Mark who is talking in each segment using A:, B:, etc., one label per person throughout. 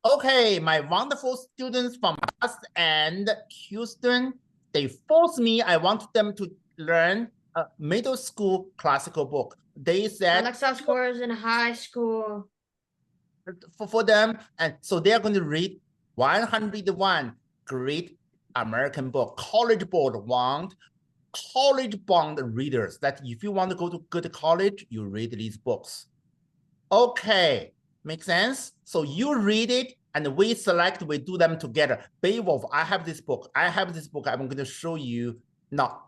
A: Okay, my wonderful students from us and Houston, they forced me, I want them to learn a middle school classical book. They said
B: Alexa scores in high school.
A: for them, and so they're going to read 101 great American book. College Board want college bound readers that if you want to go to good college, you read these books. Okay, make sense? So you read it and we select, we do them together. Beowulf, I have this book. I have this book. I'm going to show you. Now,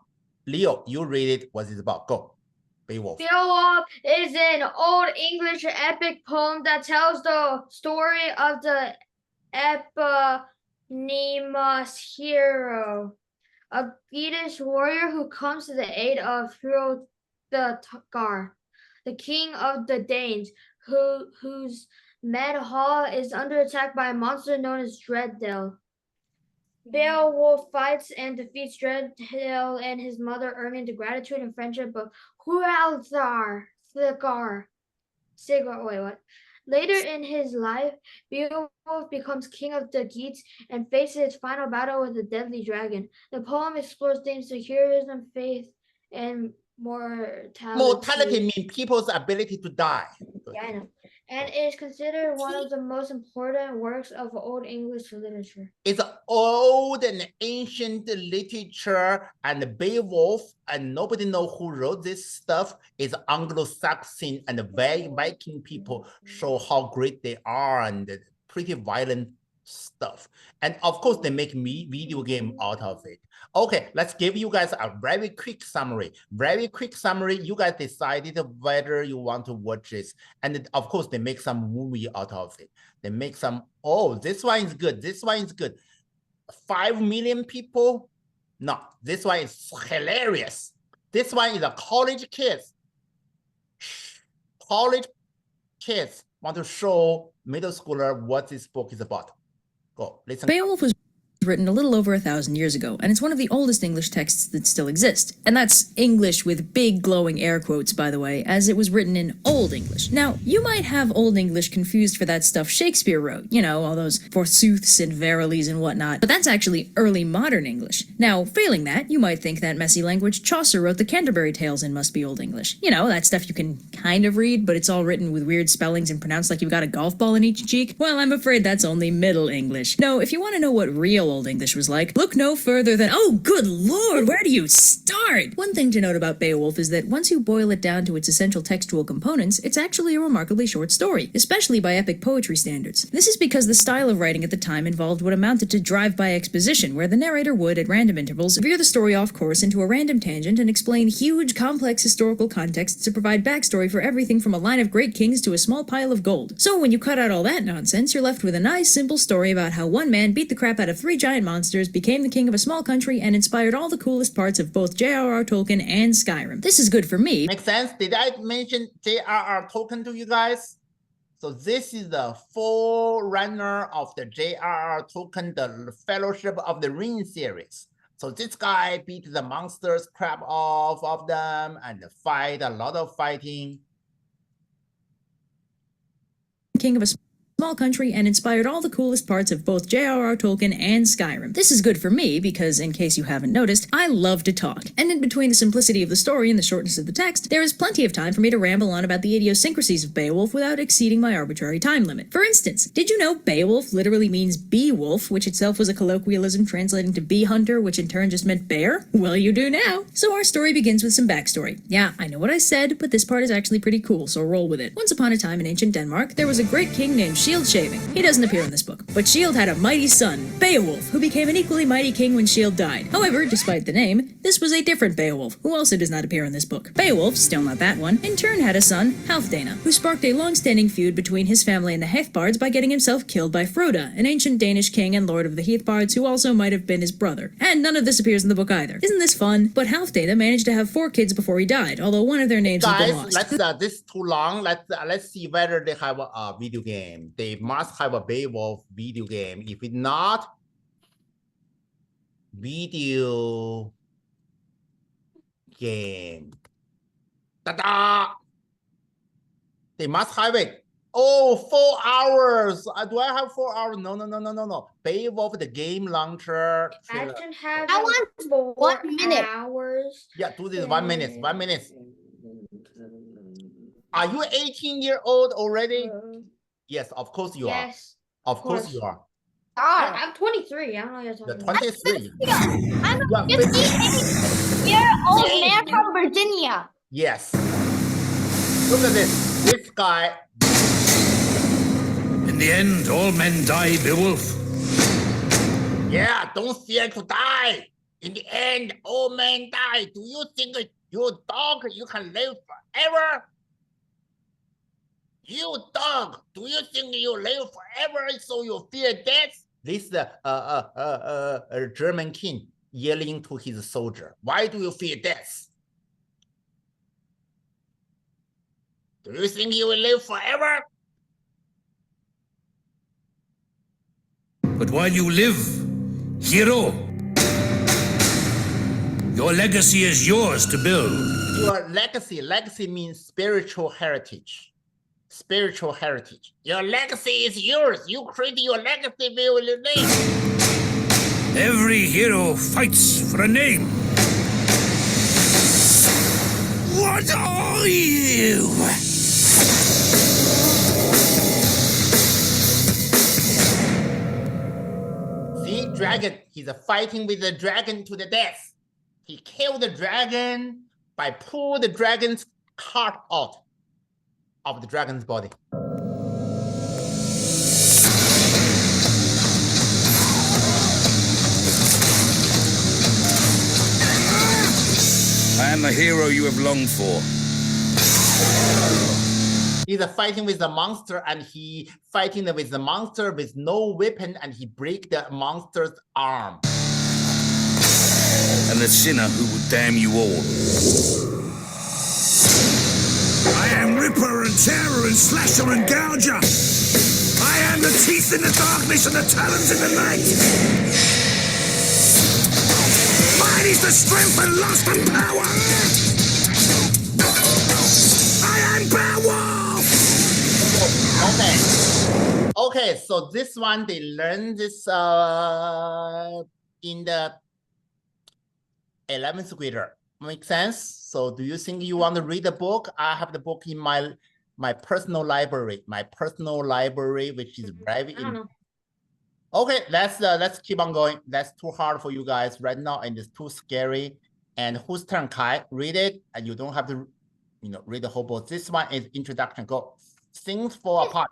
A: Leo, you read it. What's it about? Go. Beowulf.
B: Beowulf is an Old English epic poem that tells the story of the eponymous hero, a Swedish warrior who comes to the aid of Hrothgar, the king of the Danes, whose Med Hall is under attack by a monster known as Dreadel. Beowulf fights and defeats Dreadel and his mother, earning the gratitude and friendship of Sigurd. Wait, what? Later in his life, Beowulf becomes king of the Geats and faces its final battle with a deadly dragon. The poem explores themes of heroism, faith, and mortality.
A: Mortality means people's ability to die.
B: Yeah, I know. And it is considered one of the most important works of Old English literature.
A: It's old and ancient literature, and Beowulf, and nobody know who wrote this stuff, is Anglo-Saxon and Viking people show how great they are and pretty violent stuff. And of course, they make video game out of it. Okay, let's give you guys a very quick summary. Very quick summary. You guys decided whether you want to watch this. And of course, they make some movie out of it. They make some, oh, this one is good. This one is good. 5 million people? No, this one is hilarious. This one is a college kids. College kids want to show middle schooler what this book is about. Go, listen.
C: Beowulf was written a little over 1,000 years ago, and it's one of the oldest English texts that still exist. And that's English with big glowing air quotes, by the way, as it was written in Old English. Now, you might have Old English confused for that stuff Shakespeare wrote, you know, all those forsooths and verilies and whatnot, but that's actually early modern English. Now, failing that, you might think that messy language Chaucer wrote the Canterbury Tales in must be Old English. You know, that stuff you can kind of read, but it's all written with weird spellings and pronounced like you've got a golf ball in each cheek. Well, I'm afraid that's only Middle English. No, if you want to know what real Old English was like, look no further than, oh, good lord, where do you start? One thing to note about Beowulf is that once you boil it down to its essential textual components, it's actually a remarkably short story, especially by epic poetry standards. This is because the style of writing at the time involved what amounted to drive-by exposition, where the narrator would, at random intervals, veer the story off course into a random tangent and explain huge, complex historical contexts to provide backstory for everything from a line of great kings to a small pile of gold. So when you cut out all that nonsense, you're left with a nice, simple story about how one man beat the crap out of 3 giant monsters, became the king of a small country, and inspired all the coolest parts of both J.R.R. Tolkien and Skyrim. This is good for me.
A: Makes sense? Did I mention J.R.R. Tolkien to you guys? So this is the forerunner of the J.R.R. Tolkien, the Fellowship of the Ring series. So this guy beat the monsters crap off of them and fight a lot of fighting.
C: King of a small country, and inspired all the coolest parts of both J.R.R. Tolkien and Skyrim. This is good for me because, in case you haven't noticed, I love to talk. And in between the simplicity of the story and the shortness of the text, there is plenty of time for me to ramble on about the idiosyncrasies of Beowulf without exceeding my arbitrary time limit. For instance, did you know Beowulf literally means bee-wolf, which itself was a colloquialism translating to bee hunter, which in turn just meant bear? Well, you do now. So our story begins with some backstory. Yeah, I know what I said, but this part is actually pretty cool, so roll with it. Once upon a time in ancient Denmark, there was a great king named Shield Shaving. He doesn't appear in this book, but Shield had a mighty son, Beowulf, who became an equally mighty king when Shield died. However, despite the name, this was a different Beowulf, who also does not appear in this book. Beowulf, still not that one, in turn had a son, Halfdana, who sparked a long-standing feud between his family and the Heathbards by getting himself killed by Frode, an ancient Danish king and lord of the Heathbards who also might have been his brother. And none of this appears in the book either. Isn't this fun? But Halfdana managed to have 4 kids before he died, although one of their names has been lost.
A: Let's this is too long. Let's see whether they have a video game. They must have a Beowulf video game. If it's not video game, ta-da! They must have it. Oh, 4 hours. Do I have 4 hours? No. Beowulf, the game launcher.
B: Imagine having
D: I want
B: 4
D: 1 minute.
B: hours.
A: Yeah, do this 1 minute. 1 minute. Are you 18-year-old already? Yes, of course you are.
B: Yes.
A: Of course you are.
B: I'm 23. I don't know what you're talking
A: You're
B: about.
A: 23.
D: I'm
A: You
D: a
A: are
D: 58-year-old man from Virginia.
A: Yes. Look at this. This guy.
E: In the end, all men die, Beowulf.
A: Yeah, don't fear to die. In the end, all men die. Do you think you dog, you can live forever? You dog, do you think you live forever so you fear death? This German king yelling to his soldier. Why do you fear death? Do you think you will live forever?
E: But while you live, hero, your legacy is yours to build.
A: Your legacy means spiritual heritage. Spiritual heritage. Your legacy is yours. You create your legacy, will live.
E: Every hero fights for a name. What are you?
A: See, dragon, he's fighting with the dragon to the death. He killed the dragon by pulling the dragon's heart out of the dragon's body.
E: I am the hero you have longed for.
A: He's fighting with the monster, and he fighting with the monster with no weapon, and he break the monster's arm.
E: And the sinner who would damn you all. I am Ripper and Terror and Slasher and Gouger. I am the teeth in the darkness and the talons in the night. Mine is the strength and lust and power. I am Beowulf.
A: Okay, so this one they learned this in the 11th grader. Make sense? So do you think you want to read the book? I have the book in my personal library. Which is very
B: I don't know.
A: Okay, let's keep on going. That's too hard for you guys right now, and it's too scary. And whose turn? Kai, read it, and you don't have to, read the whole book. This one is introduction. Go. Things fall apart.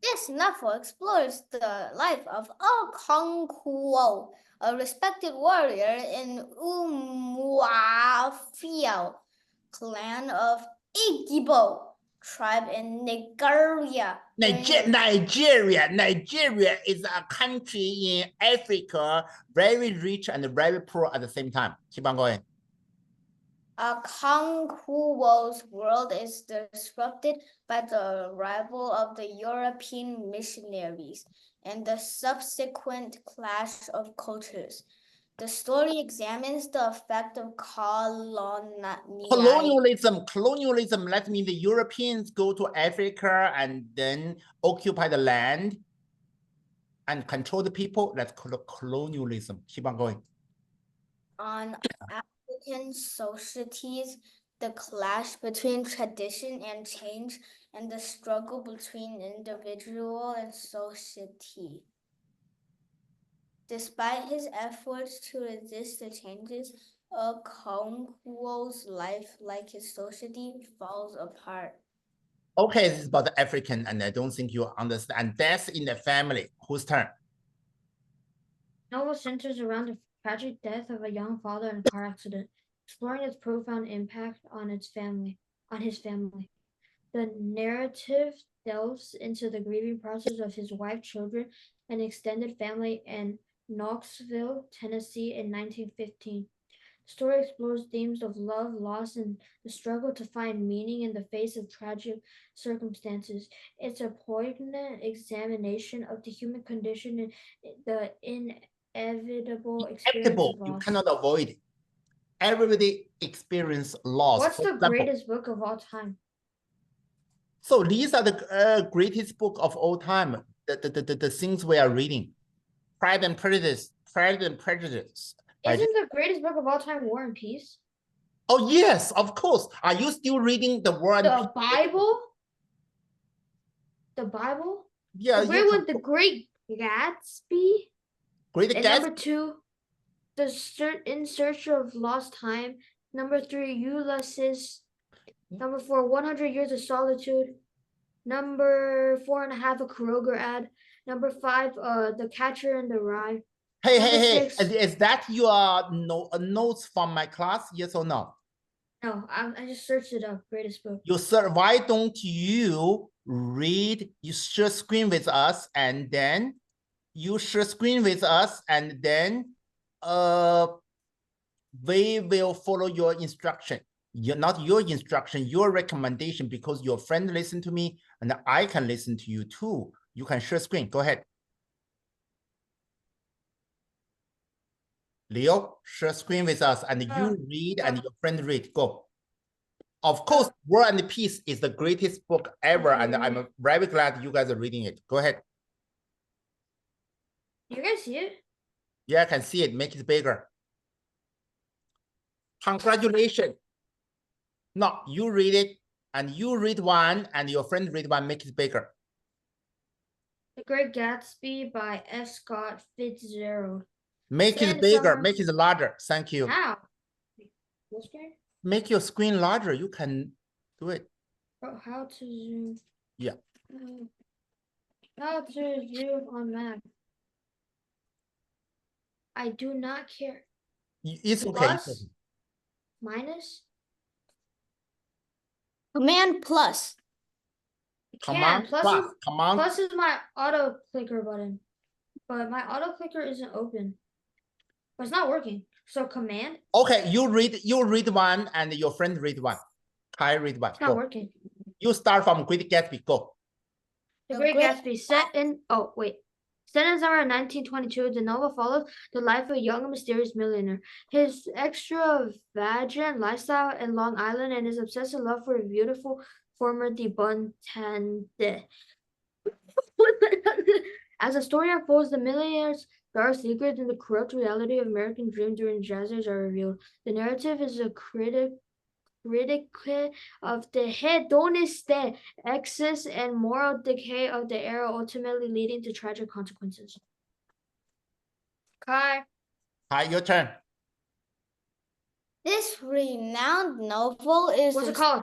D: This novel explores the life of Kong Kuo, a respected warrior in Umuafiao clan of Igbo tribe in Nigeria.
A: Nigeria is a country in Africa, very rich and very poor at the same time. Keep on going.
D: Kong Kuo's world is disrupted by the arrival of the European missionaries and the subsequent clash of cultures. The story examines the effect of
A: Colonialism. That means the Europeans go to Africa and then occupy the land and control the people. That's called colonialism. Keep on going.
D: On African societies, the clash between tradition and change, and the struggle between individual and society. Despite his efforts to resist the changes, Kong Kuo's life, like his society, falls apart.
A: Okay, this is about the African, and I don't think you understand. Death in the family. Whose turn?
B: Novel centers around the tragic death of a young father in a car accident, exploring its profound impact on his family. The narrative delves into the grieving process of his wife, children, and extended family in Knoxville, Tennessee in 1915. The story explores themes of love, loss, and the struggle to find meaning in the face of tragic circumstances. It's a poignant examination of the human condition and the inevitable experience of loss.
A: You cannot avoid it. Everybody experience loss.
B: What's
A: For
B: the
A: example,
B: greatest book of all time?
A: So these are the greatest book of all time. The things we are reading. Pride and Prejudice. Pride and Prejudice.
B: Isn't the greatest book of all time War and Peace?
A: Oh yes, of course. Are you still reading the War and
B: The
A: Peace?
B: Bible? The Bible?
A: Yeah.
B: The great one, The Great Gatsby.
A: Great
B: And
A: Gatsby.
B: number 2, In Search of Lost Time. Number 3, Ulysses. Number 4, 100 Years of Solitude. Number 4.5, A Kroger Ad. Number 5, The Catcher in the Rye.
A: Hey,
B: Number
A: hey,
B: 6.
A: Is that your notes from my class? Yes or no?
B: No, I just searched it up. Greatest book.
A: You sir, why don't you read? You share screen with us, and then you share screen with us, and then we will follow your instruction. Not your instruction, your recommendation, because your friend listened to me, and I can listen to you too. You can share screen. Go ahead. Leo, share screen with us, and you read and your friend read. Go. Of course, War and Peace is the greatest book ever, and I'm very glad you guys are reading it. Go ahead.
B: You guys see it?
A: Yeah, I can see it. Make it bigger. Congratulations. No, you read it, and you read one, and your friend read one. Make it bigger.
B: The Great Gatsby by F. Scott Fitzgerald.
A: Make it bigger. Make it larger. Thank you.
B: How? Full screen?
A: Make your screen larger. You can do it.
B: Oh, how to zoom?
A: Yeah.
B: How to zoom on Mac? I do not care.
A: It's okay.
B: Plus, minus.
D: Command plus.
A: Command plus. Command.
B: Plus is my auto clicker button, but my auto clicker isn't open. But it's not working. So command.
A: Okay, you read one, and your friend read one. Kai read one.
B: It's not working.
A: You start from Great Gatsby. Go.
B: The Great Gatsby set in. Oh wait. Set in summer 1922, the novel follows the life of a young and mysterious millionaire, his extravagant lifestyle in Long Island, and his obsessive love for a beautiful former debutante. As the story unfolds, the millionaire's dark secrets and the corrupt reality of American dream during Jazz Age are revealed. The narrative is a critique of the hedonist excess and moral decay of the era, ultimately leading to tragic consequences. Kai.
A: Hi, your turn.
D: This renowned novel is
B: What's it called?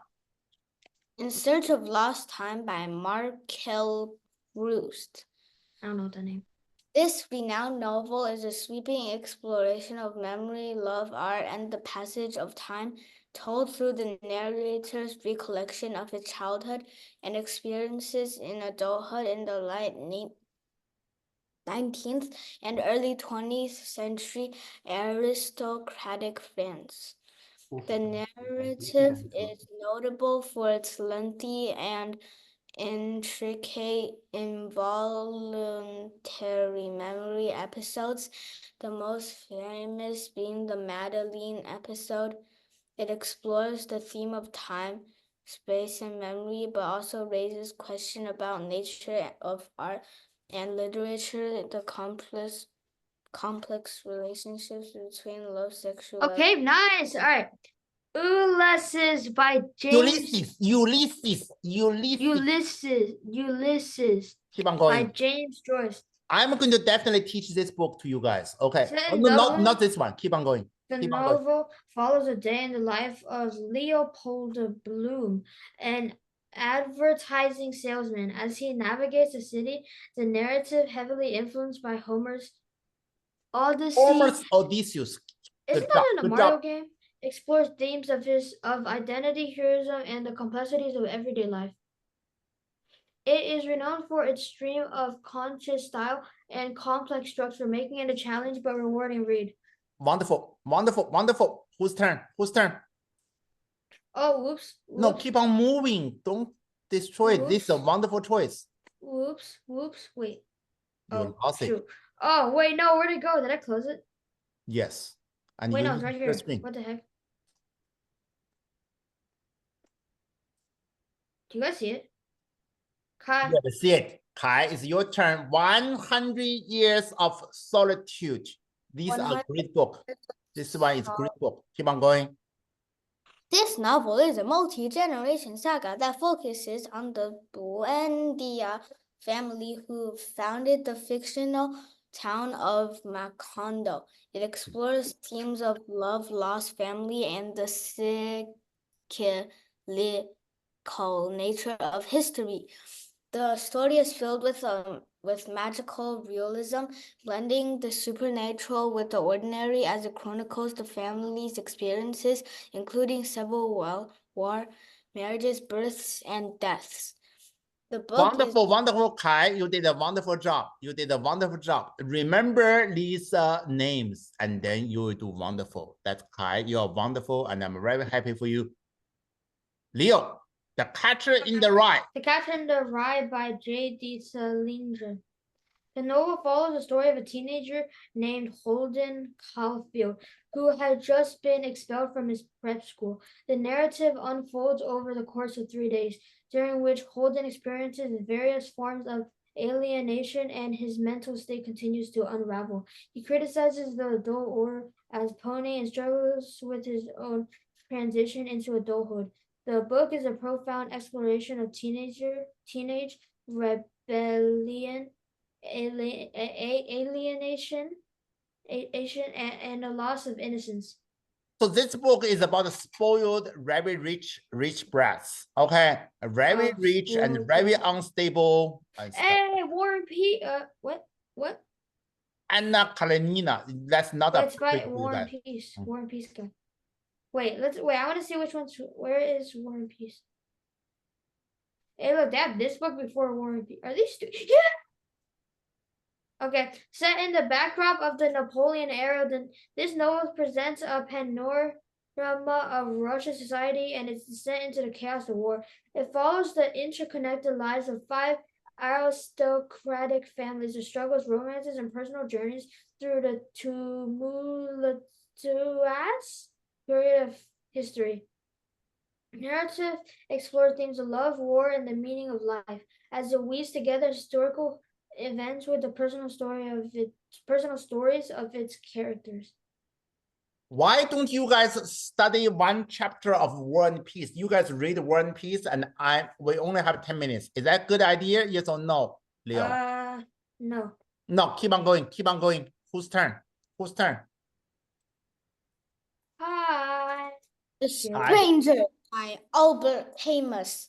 D: In Search of Lost Time by Markel Roost.
B: I don't know what the name.
D: This renowned novel is a sweeping exploration of memory, love, art, and the passage of time, told through the narrator's recollection of his childhood and experiences in adulthood in the late 19th and early 20th century aristocratic France. The narrative is notable for its lengthy and intricate involuntary memory episodes, the most famous being the Madeleine episode. It explores the theme of time, space, and memory, but also raises questions about nature of art and literature, the complex relationships between love, sexuality.
B: Okay, nice. All right. Ulysses by James.
A: Ulysses. Keep on going.
B: By James Joyce.
A: I'm going to definitely teach this book to you guys. Okay. Not this one. Keep on going.
B: The novel follows a day in the life of Leopold Bloom, an advertising salesman. As he navigates the city, the narrative, heavily influenced by Homer's Odyssey.
A: Odysseus.
B: Isn't that in a Mario game? Explores themes of identity, heroism, and the complexities of everyday life. It is renowned for its stream of conscious style and complex structure, making it a challenge but rewarding read.
A: Wonderful. Whose turn?
B: Oh, whoops.
A: No, keep on moving. Don't destroy it. This is a wonderful choice.
B: Whoops. Wait.
A: You lost it.
B: Oh, wait, no, where'd it go? Did I close it?
A: Yes. And
B: wait, no, it's right here. What the heck? Do you guys see it? Kai.
A: That's it. Kai, it's your turn. 100 Years of Solitude. These are
D: 100
A: great book. This one is great book. Keep on going.
D: This novel is a multi-generation saga that focuses on the Buendia family who founded the fictional town of Macondo. It explores themes of love, loss, family, and the cyclical nature of history. The story is filled with magical realism, blending the supernatural with the ordinary as it chronicles the family's experiences, including civil war, marriages, births, and deaths. The book
A: Wonderful, wonderful, Kai. You did a wonderful job. You did a wonderful job. Remember these names, and then you will do wonderful. That's Kai. You are wonderful, and I'm very happy for you. Leo, The Catcher in the Rye.
B: The Catcher in the Rye by J.D. Salinger. The novel follows the story of a teenager named Holden Caulfield, who had just been expelled from his prep school. The narrative unfolds over the course of 3 days, during which Holden experiences various forms of alienation and his mental state continues to unravel. He criticizes the adult order as pony and struggles with his own transition into adulthood. The book is a profound exploration of teenage rebellion, alienation, and a loss of innocence.
A: So this book is about a spoiled, very rich brats. Okay, very rich and very unstable.
B: Hey, War and Peace. What?
A: Anna Karenina. That's not a.
B: It's by War and Peace. War and Peace guy. Wait. I want to see which one's. Where is War and Peace? Hey, look, they have this book before War and Peace. Are these two? Yeah. Okay, set in the backdrop of the Napoleon era, this novel presents a panorama of Russian society and its descent into the chaos of war. It follows the interconnected lives of 5 aristocratic families, their struggles, romances, and personal journeys through the tumultuous period of history. Narrative explores themes of love, war, and the meaning of life, as it weaves together historical events with the personal stories of its characters.
A: Why don't you guys study one chapter of War and Peace? You guys read War and Peace, and we only have 10 minutes. Is that a good idea? Yes or no, Leo?
B: No.
A: No, keep on going. Keep on going. Whose turn?
B: Hi.
D: The Stranger by Albert Camus.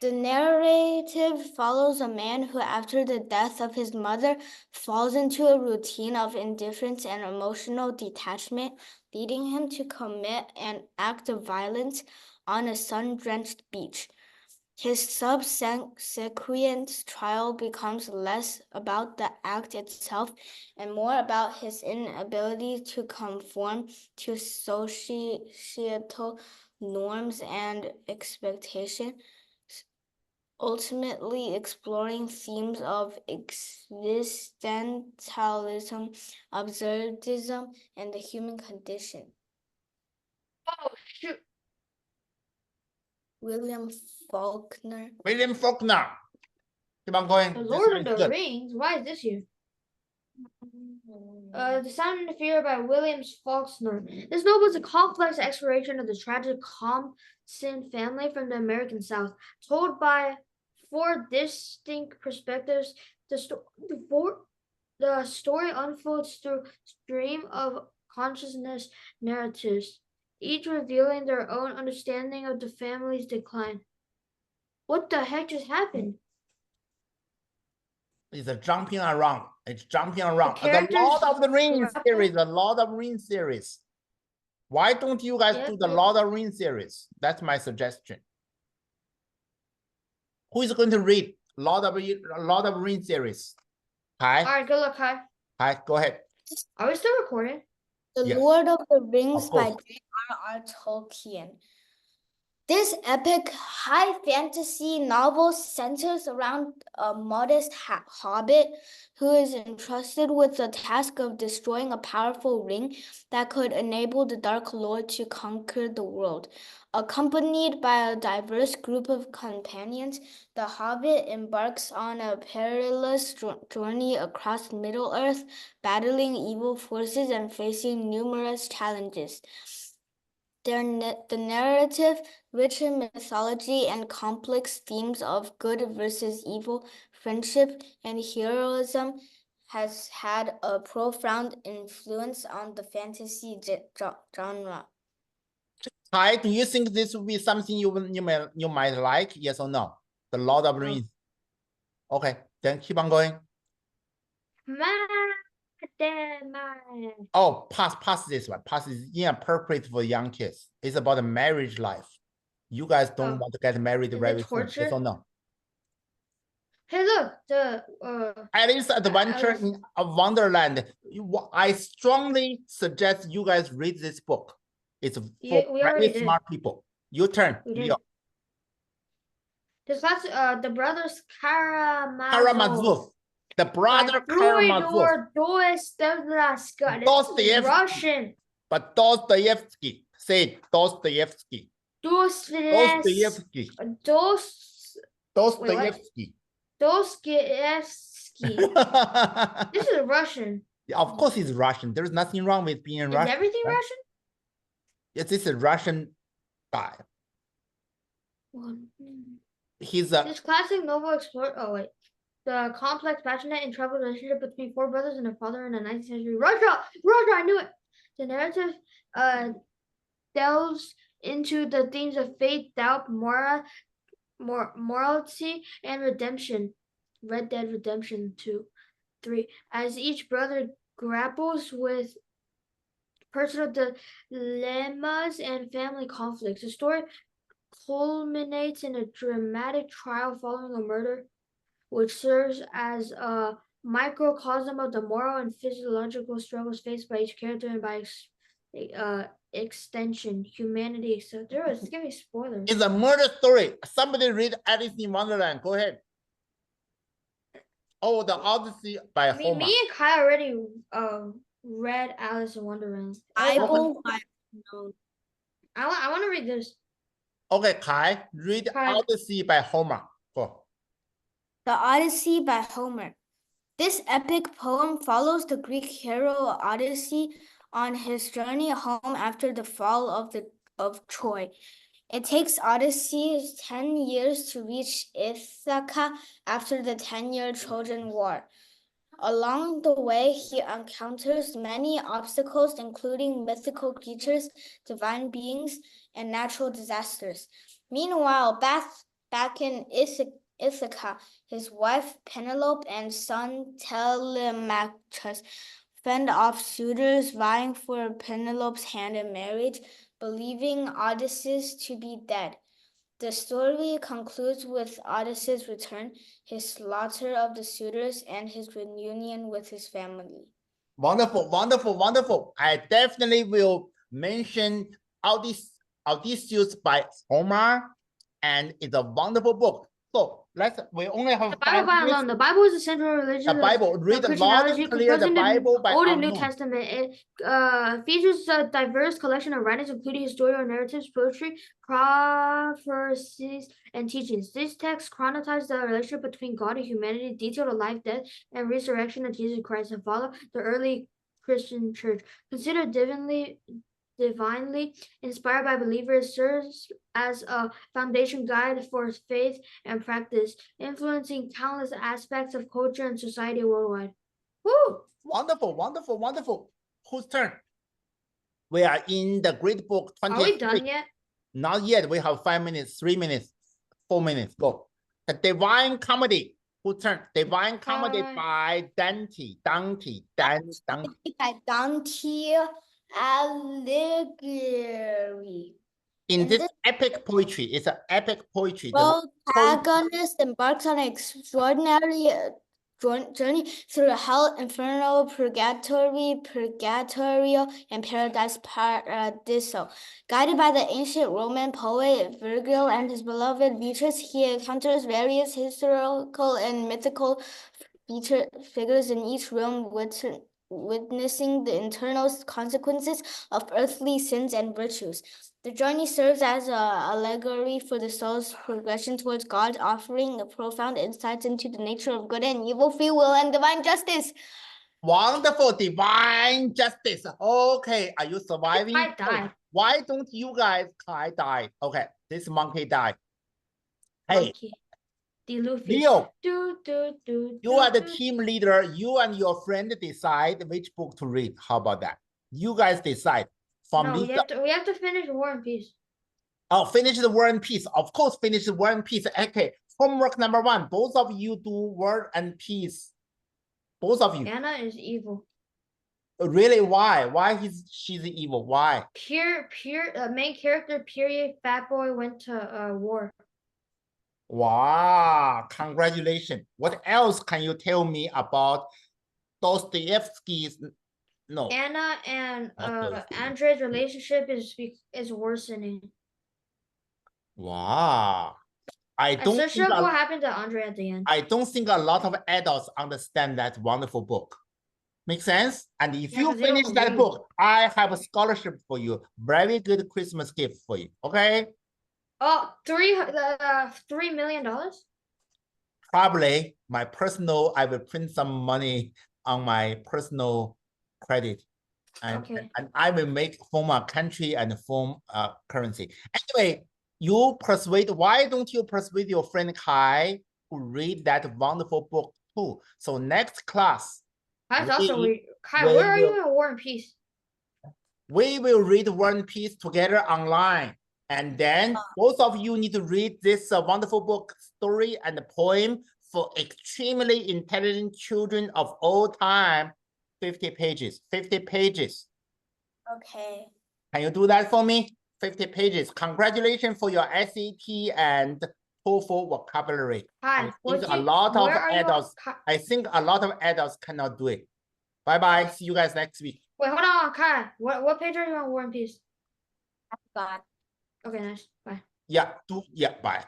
D: The narrative follows a man who, after the death of his mother, falls into a routine of indifference and emotional detachment, leading him to commit an act of violence on a sun-drenched beach. His subsequent trial becomes less about the act itself and more about his inability to conform to societal norms and expectations, ultimately exploring themes of existentialism, absurdism, and the human condition.
B: Oh, shoot.
A: William Faulkner. Keep on going.
B: The Lord of the Rings. Why is this here? The Sound and the Fear by William Faulkner. This novel is a complex exploration of the tragic Compson family from the American South, told by 4 distinct perspectives. The story unfolds through a stream of consciousness narratives, each revealing their own understanding of the family's decline. What the heck just happened?
A: It's jumping around. The Lord of the Rings series. Why don't you guys do the Lord of the Rings series? That's my suggestion. Who is going to read Lord of the Rings series? Hi.
B: All right, good luck, Kai.
A: Hi, go ahead.
B: Are we still recording?
D: The Lord of the Rings by J.R.R. Tolkien. This epic high fantasy novel centers around a modest hobbit who is entrusted with the task of destroying a powerful ring that could enable the Dark Lord to conquer the world. Accompanied by a diverse group of companions, the hobbit embarks on a perilous journey across Middle-earth, battling evil forces and facing numerous challenges. The narrative, rich in mythology and complex themes of good versus evil, friendship, and heroism, has had a profound influence on the fantasy genre.
A: Hi, do you think this will be something you might like? Yes or no? The Lord of the Rings. Okay, then keep on going. Oh, pass this one. Pass is inappropriate for young kids. It's about a marriage life. You guys don't want to get married very soon. Yes or no?
B: Hey, look,
A: Alice Adventure in a Wonderland. I strongly suggest you guys read this book. It's for very smart people. Your turn. Leo.
B: This last, the brothers
A: Karamazov. The brother Karamazov.
B: Dostoevsky. Russian.
A: But Dostoevsky. Say it. Dostoevsky.
B: Dostoevsky.
A: Dostoevsky.
B: Dostoevsky. This is Russian.
A: Of course he's Russian. There's nothing wrong with being Russian.
B: Is everything right? Russian?
A: Yes, it's a Russian guy. He's a...
B: This classic novel explores... Oh, wait. The complex, passionate, and troubled relationship between four brothers and a father in the 19th century. Russia! I knew it! The narrative delves into the themes of faith, doubt, morality, and redemption. Red Dead Redemption 2, 3. As each brother grapples with personal dilemmas and family conflicts. The story culminates in a dramatic trial following a murder, which serves as a microcosm of the moral and physiological struggles faced by each character and by extension, humanity. So there was giving spoilers.
A: It's a murder story. Somebody read Alice in Wonderland. Go ahead. Oh, the Odyssey by Homer.
B: Me and Kai already read Alice in Wonderland.
D: I want
B: to read this.
A: Okay, Kai, read Odyssey by Homer. Go.
D: The Odyssey by Homer. This epic poem follows the Greek hero Odyssey on his journey home after the fall of Troy. It takes Odyssey 10 years to reach Ithaca after the 10-year Trojan War. Along the way, he encounters many obstacles, including mythical creatures, divine beings, and natural disasters. Meanwhile, back in Ithaca, his wife Penelope and son Telemachus fend off suitors vying for Penelope's hand in marriage, believing Odysseus to be dead. The story concludes with Odysseus' return, his slaughter of the suitors, and his reunion with his family.
A: Wonderful, wonderful, wonderful. I definitely will mention Odysseus by Homer, and it's a wonderful book. So we only have
B: the Bible by alone. The Bible is the central religion.
A: The Bible, read the loud and clear the Bible by
B: Old and New Testament. It features a diverse collection of writings, including historical narratives, poetry, prophecies, and teachings. These texts chronicles the relationship between God and humanity, detail the life, death, and resurrection of Jesus Christ, and follow the early Christian church. Considered divinely inspired by believers, serves as a foundation guide for faith and practice, influencing countless aspects of culture and society worldwide. Woo!
A: Wonderful, wonderful, wonderful. Whose turn? We are in the great book 20.
B: Are we done yet?
A: Not yet. We have 5 minutes, 3 minutes, 4 minutes. Go. The Divine Comedy. Whose turn? Divine Comedy by Dante.
D: By Dante Alighieri.
A: In this epic poetry, it's an epic poetry.
D: The protagonist embarks on an extraordinary journey through hell, inferno, purgatory, purgatorio, and paradise paradiso. Guided by the ancient Roman poet Virgil and his beloved Beatrice, he encounters various historical and mythical figures in each realm, witnessing the internal consequences of earthly sins and virtues. The journey serves as an allegory for the soul's progression towards God, offering a profound insights into the nature of good and evil, free will, and divine justice.
A: Wonderful, divine justice. Okay, are you surviving?
B: I died.
A: Why don't you guys? I died. Okay, this monkey died. Hey, Leo, you are the team leader. You and your friend decide which book to read. How about that? You guys decide.
B: No, we have to finish War and Peace.
A: Oh, finish the War and Peace. Of course, finish the War and Peace. Okay, homework number 1. Both of you do War and Peace. Both of you.
B: Anna is evil.
A: Really? Why? Why she's evil? Why?
B: Main character, period, fat boy went to war.
A: Wow, congratulations. What else can you tell me about Dostoevsky's? No.
B: Anna and Andre's relationship is worsening.
A: Wow. I don't
B: searched up what happened to Andre at the end.
A: I don't think a lot of adults understand that wonderful book. Make sense? And if you finish that book, I have a scholarship for you. Very good Christmas gift for you. Okay?
B: Oh, $3 million?
A: Probably my personal, I will print some money on my personal credit. And I will make form a country and form a currency. Anyway, why don't you persuade your friend Kai to read that wonderful book too? So next class,
B: Kai, where are you in War and Peace?
A: We will read War and Peace together online. And then both of you need to read this wonderful book, story and poem for extremely intelligent children of all time. 50 pages, 50 pages.
D: Okay.
A: Can you do that for me? 50 pages. Congratulations for your SAT and TOEFL vocabulary.
B: Hi,
A: I think a lot of adults cannot do it. Bye-bye. See you guys next week.
B: Wait, hold on, Kai. What page are you on War and Peace?
D: God.
B: Okay, nice. Bye.
A: Yeah, bye.